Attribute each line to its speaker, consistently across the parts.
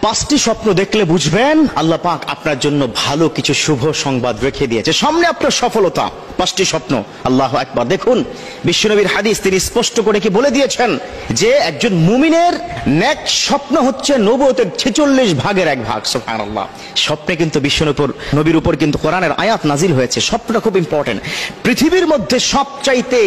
Speaker 1: পাঁচটি স্বপ্ন দেখলে বুঝবেন আল্লাহ পাক আপনার জন্য ভালো কিছু শুভ সংবাদ রেখে দিয়েছে, সামনে আপনার সফলতা। পাঁচটি স্বপ্ন, আল্লাহু আকবার। দেখুন বিশ্বনবীর হাদিস, তিনি স্পষ্ট করে কি বলে দিয়েছেন যে একজন মুমিনের নেক স্বপ্ন হচ্ছে নবুয়তের 46 ভাগের 1 ভাগ। সুবহানাল্লাহ। স্বপ্নে কিন্তু নবীর উপর কিন্তু কোরআনের আয়াত নাজিল হয়েছে। স্বপ্নটা খুব ইম্পর্টেন্ট। পৃথিবীর মধ্যে সবচাইতে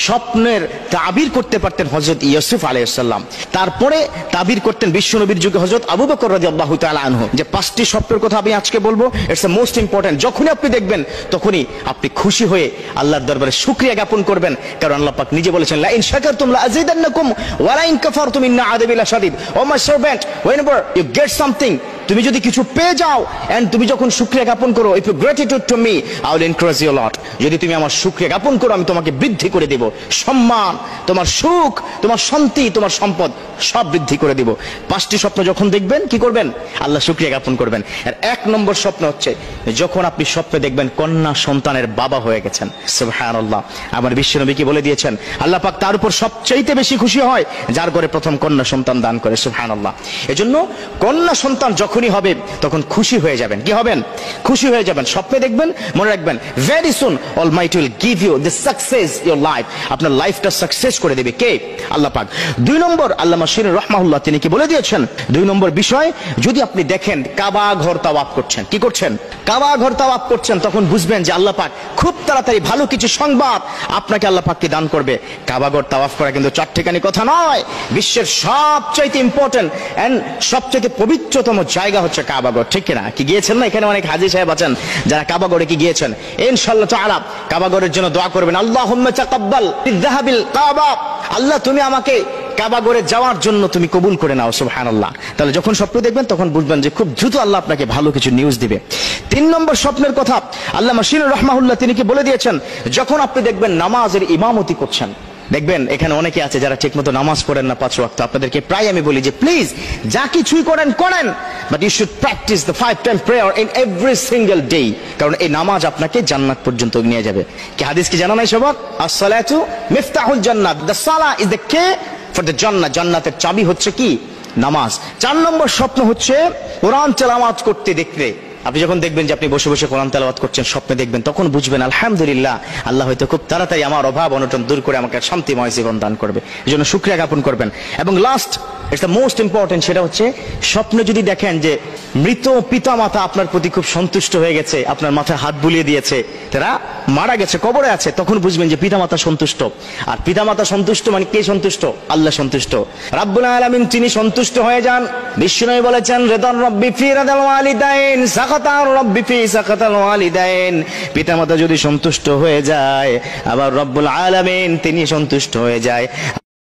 Speaker 1: স্বপ্নের তাবির করতে পারতেন হযরত ইউসুফ আলাইহিস সালাম, তারপরে তাবির করতেন বিশ্বনবীর যুগে হযরত আবু বকর রাদিয়াল্লাহু তাআলা আনহু। যে পাঁচটি স্বপ্নের কথা আমি আজকে বলবো, ইটস দ্য মোস্ট ইম্পর্টেন্ট। যখনই আপনি দেখবেন তখনই আপনি খুশি হয়ে আল্লাহর দরবারে শুকরিয়া জ্ঞাপন করবেন, কারণ আল্লাহ পাক নিজে বলেছেন লা ইন শাকারতুম লা আযীদান্নাকুম ওয়া লা ইন কাফারতুম ইন্না আযাবি লাশাদীদ। O my servant, whenever you get something, তুমি যদি কিছু পেয়ে যাও এন্ড তুমি যখন শুকরিয়া জ্ঞাপন করো, if you gratitude to me I will increase you a lot, যদি তুমি আমার শুকরিয়া জ্ঞাপন করো আমি তোমাকে বৃদ্ধি করে দেব, সম্মান, তোমার সুখ, তোমার শান্তি, তোমার সম্পদ সব বৃদ্ধি করে দেব। পাঁচটি স্বপ্ন যখন দেখবেন কি করবেন? আল্লাহ শুকরিয়া জ্ঞাপন করবেন। আর 1 নম্বর স্বপ্ন হচ্ছে যখন আপনি স্বপ্নে দেখবেন কন্যা সন্তানের বাবা হয়ে গেছেন। সুবহানাল্লাহ। আমার বিশ্বনবী কি বলে দিয়েছেন, আল্লাহ পাক তার উপর সবচেয়ে বেশি খুশি হয় যার ঘরে প্রথম কন্যা সন্তান দান করে। সুবহানাল্লাহ। এজন্য কন্যা সন্তান যখনই হবে তখন খুশি হয়ে যাবেন। কি হবেন? খুশি হয়ে যাবেন। স্বপ্নে দেখবেন, মনে রাখবেন very soon almighty will give you the success your life. আপনার লাইফটা সাকসেস করে দেবে কে? আল্লাহ পাক। 2 নম্বর, আল্লামা শিরনি রাহমাহুল্লাহ তিনি কি বলে দিয়েছেন, 2 নম্বর বিষয়, যদি আপনি দেখেন কাবা ঘর তাওয়াফ করছেন, কি করছেন? কাবা ঘর তাওয়াফ করছেন, তখন বুঝবেন যে আল্লাহ পাক খুব তাড়াতাড়ি ভালো কিছু সংবাদ আপনাকে আল্লাহ পাক কি দান করবে। কাবা ঘর তাওয়াফ করা কিন্তু চারটিখানি কথা নয়। বিশ্বের সবচাইতে ইম্পর্টেন্ট এন্ড সবচাইতে পবিত্রতম জায়গা হচ্ছে কাবা ঘর, ঠিক কিনা? কি গিয়েছেন না? এখানে অনেক হাজী সাহেব আছেন যারা কাবা ঘরে কি গিয়েছেন। ইনশাআল্লাহ তাআলা কাবা ঘরের জন্য দোয়া করবেন, আল্লাহুম্মা তাকাব্বাল বিযহাবিল কাবা, আল্লাহ তুমি আমাকে কাবা ঘরে যাওয়ার জন্য তুমি কবুল করে নাও। সুবহানাল্লাহ। তাহলে যখন স্বপ্ন দেখবেন তখন বুঝবেন যে খুব দ্রুত আল্লাহ আপনাকে ভালো কিছু নিউজ দিবে। 3 নম্বর স্বপ্নের কথা আল্লামা শিরনি রাহমাহুল্লাহ তিনি কি বলে দিয়েছেন, যখন আপনি দেখবেন নামাজের ইমামতি করছেন। দেখবেন এখানে অনেকে আছে যারা ঠিকমতো নামাজ পড়েন না 5 ওয়াক্ত। আপনাদেরকে প্রায় আমি বলি যে প্লিজ যা কিছুই করেন করেন, but you should practice the 5 time prayer in every single day, কারণ এই নামাজ আপনাকে জান্নাত পর্যন্ত নিয়ে যাবে। কি হাদিস কি জানা নাই সবার? as-salatu মিফতাহুল জান্নাত, the Salah is the K for the জান্নাত। জান্নাতের চাবি হচ্ছে কি? নামাজ। 4 নম্বর স্বপ্ন হচ্ছে কোরআন তেলাওয়াত করতে দেখতে। আপনি যখন দেখবেন যে আপনি বসে বসে কোরআন তেলাওয়াত করছেন, স্বপ্নে দেখবেন, তখন বুঝবেন আলহামদুলিল্লাহ আল্লাহ হয়তো খুব তাড়াতাড়ি আমার অভাব অনটন দূর করে আমাকে শান্তিময় জীবন দান করবে। এজন্য শুকরিয়া জ্ঞাপন করবেন। এবং last, it's the most important, সেটা হচ্ছে স্বপ্নে যদি দেখেন যে মৃত পিতা মাতা আপনার প্রতি খুব সন্তুষ্ট হয়ে গেছে, আপনার মাথায় হাত বুলিয়ে দিয়েছে, তারা মারা গেছে, কবরে আছে, তখন বুঝবেন যে পিতা মাতা সন্তুষ্ট। আর পিতা মাতা সন্তুষ্ট মানে কে সন্তুষ্ট? আল্লাহ সন্তুষ্ট, রাব্বুল আলামিন তিনি সন্তুষ্ট হয়ে যান। বিশ্বনবী বলেছেন রিদান রাব্বি ফি রিদাল ওয়ালিদাইন সাকাতার রাব্বি ফি সাকাতাল ওয়ালিদাইন। পিতা মাতা যদি সন্তুষ্ট হয়ে যায়, আবার রব্বুল আলামিন তিনি সন্তুষ্ট হয়ে যায়।